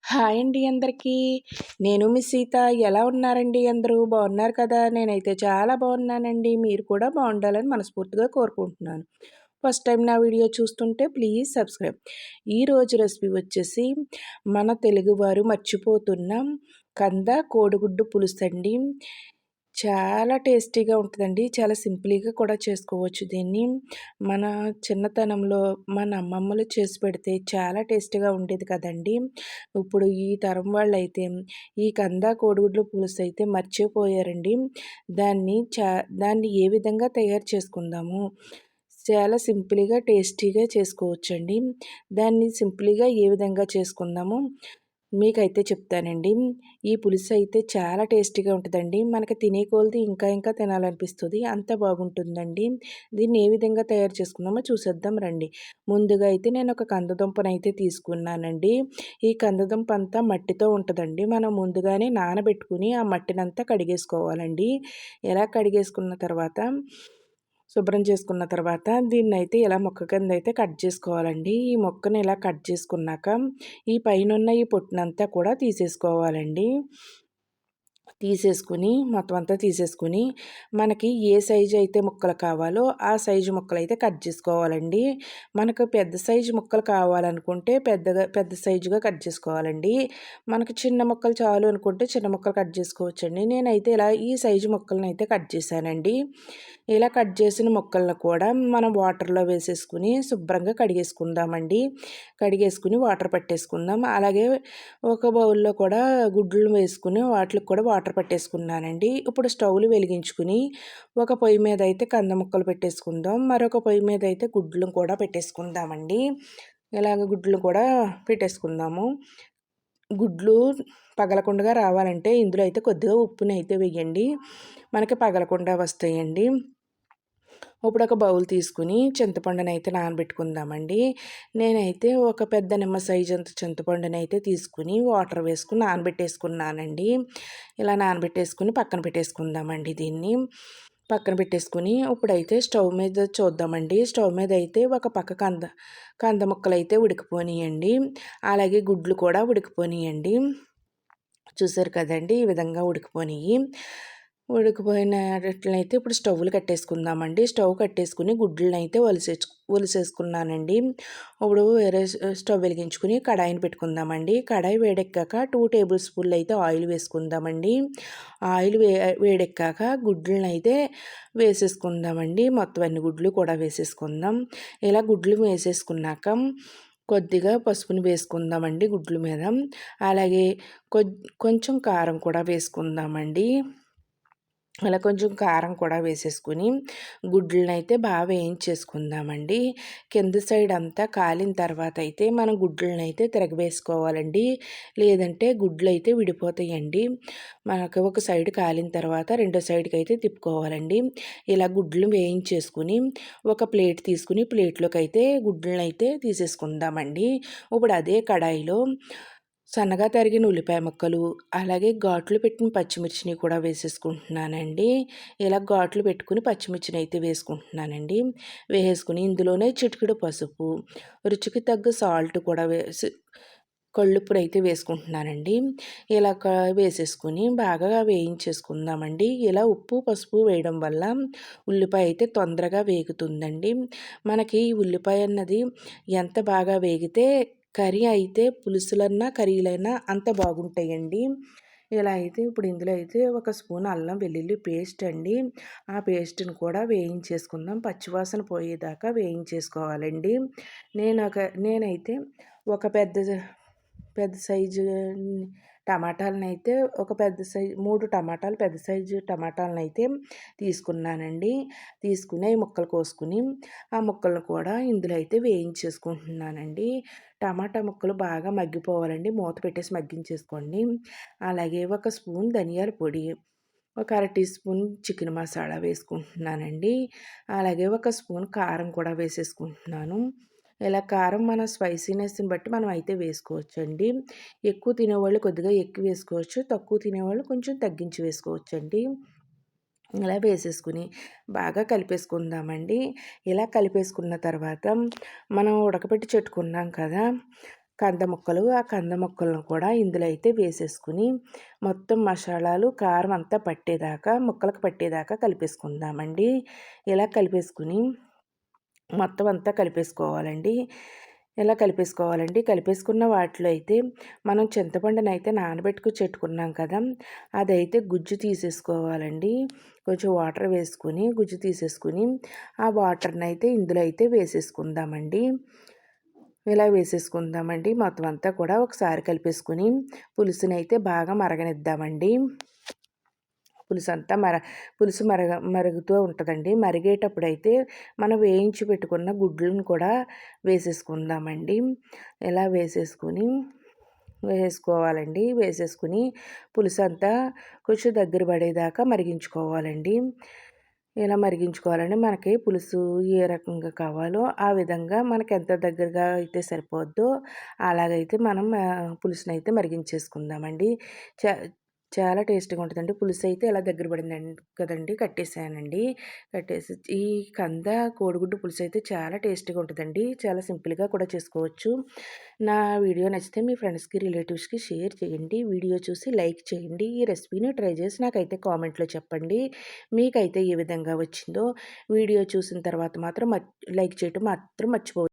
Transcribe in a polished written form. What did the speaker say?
Hi అండి అందరికీ. నేను మీ సీత. ఎలా ఉన్నారండి అందరూ? బాగున్నారు కదా? నేనైతే చాలా బాగున్నానండి. మీరు కూడా బాగుండాలని మనస్ఫూర్తిగా కోరుకుంటున్నాను. ఫస్ట్ టైం నా వీడియో చూస్తుంటే ప్లీజ్ సబ్స్క్రైబ్. ఈరోజు రెసిపీ వచ్చేసి మన తెలుగువారు మర్చిపోతున్న కంద కోడిగుడ్డు పులుసండి. చాలా టేస్టీగా ఉంటుందండి. చాలా సింపుల్‌గా కూడా చేసుకోవచ్చు దీన్ని. మన చిన్నతనంలో మన అమ్మమ్మలు చేసి పెడితే చాలా టేస్టీగా ఉండేది కదండీ! ఇప్పుడు ఈ తరం వాళ్ళైతే ఈ కంద కోడిగుడ్లు పులుసైతే మర్చిపోయారండి. దాన్ని ఏ విధంగా తయారు చేసుకుందాము? చాలా సింపుల్‌గా, టేస్టీగా చేసుకోవచ్చండి. దాన్ని సింపుల్‌గా ఏ విధంగా చేసుకుందామో మీకైతే చెప్తానండి. ఈ పులుసైతే చాలా టేస్టీగా ఉంటదండి. మనకి తినే కొలది ఇంకా ఇంకా తినాలనిపిస్తది. అంత బాగుంటుందండి. దీన్ని ఏ విధంగా తయారు చేసుకుందామో చూసేద్దాం రండి. ముందుగా అయితే నేను ఒక కందదుంపనైతే తీసుకున్నానండి. ఈ కందదుంప అంతా మట్టితో ఉంటదండి. మనం ముందుగానే నానబెట్టుకుని ఆ మట్టినంతా కడిగేసుకోవాలండి. ఇలా కడిగేసుకున్న తర్వాత శుభ్రం చేసుకున్న తర్వాత దీన్నైతే ఇలా ముక్క కింద అయితే కట్ చేసుకోవాలండి. ఈ ముక్కని ఇలా కట్ చేసుకున్నాక ఈ పైనున్న ఈ పొట్టునంతా కూడా తీసేసుకోవాలండి. తీసేసుకుని మొత్తం అంతా తీసేసుకుని మనకి ఏ సైజు అయితే ముక్కలు కావాలో ఆ సైజు ముక్కలైతే కట్ చేసుకోవాలండి. మనకు పెద్ద సైజు ముక్కలు కావాలనుకుంటే పెద్ద సైజుగా కట్ చేసుకోవాలండి. మనకు చిన్న ముక్కలు చాలు అనుకుంటే చిన్న ముక్కలు కట్ చేసుకోవచ్చండి. నేనైతే ఇలా ఈ సైజు ముక్కలను అయితే కట్ చేశానండి. ఇలా కట్ చేసిన ముక్కలను కూడా మనం వాటర్లో వేసేసుకుని శుభ్రంగా కడిగేసుకుందామండి. కడిగేసుకుని వాటర్ పట్టేసుకుందాం. అలాగే ఒక బౌల్లో కూడా గుడ్లు వేసుకుని వాటికి కూడా వాటర్ పట్టేసుకున్నానండి. ఇప్పుడు స్టవ్లు వెలిగించుకుని ఒక పొయ్యి మీద అయితే కంద ముక్కలు పెట్టేసుకుందాం. మరొక పొయ్యి మీద అయితే గుడ్లు కూడా పెట్టేసుకుందామండి. ఇలాగ గుడ్లు కూడా పెట్టేసుకుందాము. గుడ్లు పగలకుండా రావాలంటే ఇందులో అయితే కొద్దిగా ఉప్పునైతే వేయండి. మనకి పగలకుండా వస్తాయండి. ఇప్పుడు ఒక బౌల్ తీసుకుని చింతపండునైతే నానబెట్టుకుందామండి. నేనైతే ఒక పెద్ద నిమ్మ సైజు అంత చింతపండునైతే తీసుకుని వాటర్ వేసుకుని నానబెట్టేసుకున్నానండి. ఇలా నానబెట్టేసుకుని పక్కన పెట్టేసుకుందామండి దీన్ని. పక్కన పెట్టేసుకుని ఇప్పుడైతే స్టవ్ మీద చూద్దామండి. స్టవ్ మీద అయితే ఒక పక్క కంద ముక్కలైతే ఉడికిపోనియండి. అలాగే గుడ్లు కూడా ఉడికిపోనియండి. చూసారు కదండి ఈ విధంగా ఉడికిపోయినట్లయితే ఇప్పుడు స్టవ్లు కట్టేసుకుందామండి. స్టవ్ కట్టేసుకుని గుడ్లనైతే ఒలిసేసుకున్నానండి. ఇప్పుడు వేరే స్టవ్ వెలిగించుకుని కడాయిని పెట్టుకుందామండి. కడాయి వేడెక్కాక 2 టేబుల్ స్పూన్లు అయితే ఆయిల్ వేసుకుందామండి. ఆయిల్ వేడెక్కాక గుడ్లనైతే వేసేసుకుందామండి. మొత్తం అన్ని గుడ్లు కూడా వేసేసుకుందాం. ఇలా గుడ్లు వేసేసుకున్నాక కొద్దిగా పసుపుని వేసుకుందామండి గుడ్ల మీద. అలాగే కొంచెం కారం కూడా వేసుకుందామండి. అలా కొంచెం కారం కూడా వేసేసుకుని గుడ్లనైతే బాగా వేయించేసుకుందామండి. కింద సైడ్ అంతా కాలిన తర్వాత అయితే మనం గుడ్లనైతే తిరగవేసుకోవాలండి. లేదంటే గుడ్లు అయితే విడిపోతాయండి. మనకు ఒక సైడ్ కాలిన తర్వాత రెండో సైడ్కి అయితే తిప్పుకోవాలండి. ఇలా గుడ్లు వేయించేసుకుని ఒక ప్లేట్ తీసుకుని ప్లేట్లోకి అయితే గుడ్లనైతే తీసేసుకుందామండి. ఇప్పుడు అదే కడాయిలో సన్నగా తరిగిన ఉల్లిపాయ ముక్కలు, అలాగే ఘాట్లు పెట్టిన పచ్చిమిర్చిని కూడా వేసేసుకుంటున్నానండి. ఇలా ఘాట్లు పెట్టుకుని పచ్చిమిర్చిని అయితే వేసుకుంటున్నానండి. వేసుకుని ఇందులోనే చిటికెడు పసుపు, రుచికి తగ్గ సాల్ట్ కూడా కళ్ళుప్పుడు అయితే వేసుకుంటున్నానండి. ఇలా వేసేసుకుని బాగా వేయించేసుకుందామండి. ఇలా ఉప్పు పసుపు వేయడం వల్ల ఉల్లిపాయ అయితే తొందరగా వేగుతుందండి. మనకి ఉల్లిపాయ అన్నది ఎంత బాగా వేగితే కర్రీ అయితే పులుసులన్నా కర్రీలైనా అంత బాగుంటాయండి. ఇలా అయితే ఇప్పుడు ఇందులో అయితే ఒక స్పూన్ అల్లం వెల్లుల్లి పేస్ట్ అండి. ఆ పేస్ట్ని కూడా వేయించేసుకుందాం. పచ్చివాసన పోయేదాకా వేయించేసుకోవాలండి. నేనైతే ఒక పెద్ద సైజు టమాటాలనైతే ఒక పెద్ద సైజు 3 టమాటాలు పెద్ద సైజు టమాటాలనైతే తీసుకున్నానండి. తీసుకుని ముక్కలు కోసుకుని ఆ ముక్కలను కూడా ఇందులో అయితే వేయించేసుకుంటున్నానండి. టమాటా ముక్కలు బాగా మగ్గిపోవాలండి. మూత పెట్టేసి మగ్గించేసుకోండి. అలాగే ఒక స్పూన్ ధనియాల పొడి, ఒక అర టీ స్పూన్ చికెన్ మసాలా వేసుకుంటున్నానండి. అలాగే ఒక స్పూన్ కారం కూడా వేసేసుకుంటున్నాను. ఇలా కారం మన స్పైసీనెస్ని బట్టి మనం అయితే వేసుకోవచ్చండి. ఎక్కువ తినేవాళ్ళు కొద్దిగా ఎక్కువ వేసుకోవచ్చు. తక్కువ తినేవాళ్ళు కొంచెం తగ్గించి వేసుకోవచ్చండి. ఇలా వేసేసుకుని బాగా కలిపేసుకుందామండి. ఇలా కలిపేసుకున్న తర్వాత మనం ఉడకబెట్టి పెట్టుకున్నాం కదా కంద ముక్కలు. ఆ కంద ముక్కలను కూడా ఇందులో అయితే వేసేసుకుని మొత్తం మసాలాలు, కారం అంతా పట్టేదాకా ముక్కలకు పట్టేదాకా కలిపేసుకుందామండి. ఇలా కలిపేసుకుని మొత్తం అంతా కలిపేసుకోవాలండి. ఇలా కలిపేసుకోవాలండి. కలిపేసుకున్న వాటిలో అయితే మనం చింతపండునైతే చెట్టుకున్నాం కదా! అదైతే గుజ్జు తీసేసుకోవాలండి. కొంచెం వాటర్ వేసుకొని గుజ్జు తీసేసుకుని ఆ వాటర్‌నైతే ఇందులో అయితే వేసేసుకుందామండి. ఇలా వేసేసుకుందామండి. మొత్తం అంతా కూడా ఒకసారి కలిపేసుకుని పులుసునైతే బాగా మరగనిద్దామండి. పులుసంతా మరుగుతూ ఉంటదండి. మరిగేటప్పుడైతే మనం వేయించి పెట్టుకున్న గుడ్లను కూడా వేసేసుకుందామండి. ఇలా వేసేసుకోవాలండి. వేసేసుకుని పులుసంతా కొంచెం దగ్గర పడేదాకా మరిగించుకోవాలండి. ఇలా మరిగించుకోవాలండి. మనకి పులుసు ఏ రకంగా కావాలో ఆ విధంగా మనకెంత దగ్గరగా అయితే సరిపోద్దో అలాగైతే మనం పులుసునైతే మరిగించేసుకుందామండి. చ చాలా టేస్టీగా ఉంటదండి. పులుసైతే ఇలా దగ్గర పడిందండి కదండీ! కట్టేసానండి. కట్టేసి ఈ కోడిగుడ్డు పులుసైతే చాలా టేస్టీగా ఉంటదండి. చాలా సింపుల్‌గా కూడా చేసుకోవచ్చు. నా వీడియో నచ్చితే మీ ఫ్రెండ్స్‌కి, రిలేటివ్స్‌కి షేర్ చేయండి. వీడియో చూసి లైక్ చేయండి. ఈ రెసిపీని ట్రై చేసి నాకైతే కామెంట్‌లో చెప్పండి. మీకైతే ఏ విధంగా వచ్చిందో వీడియో చూసిన తర్వాత మాత్రం లైక్ చేయటం మాత్రం మర్చిపోవద్దు.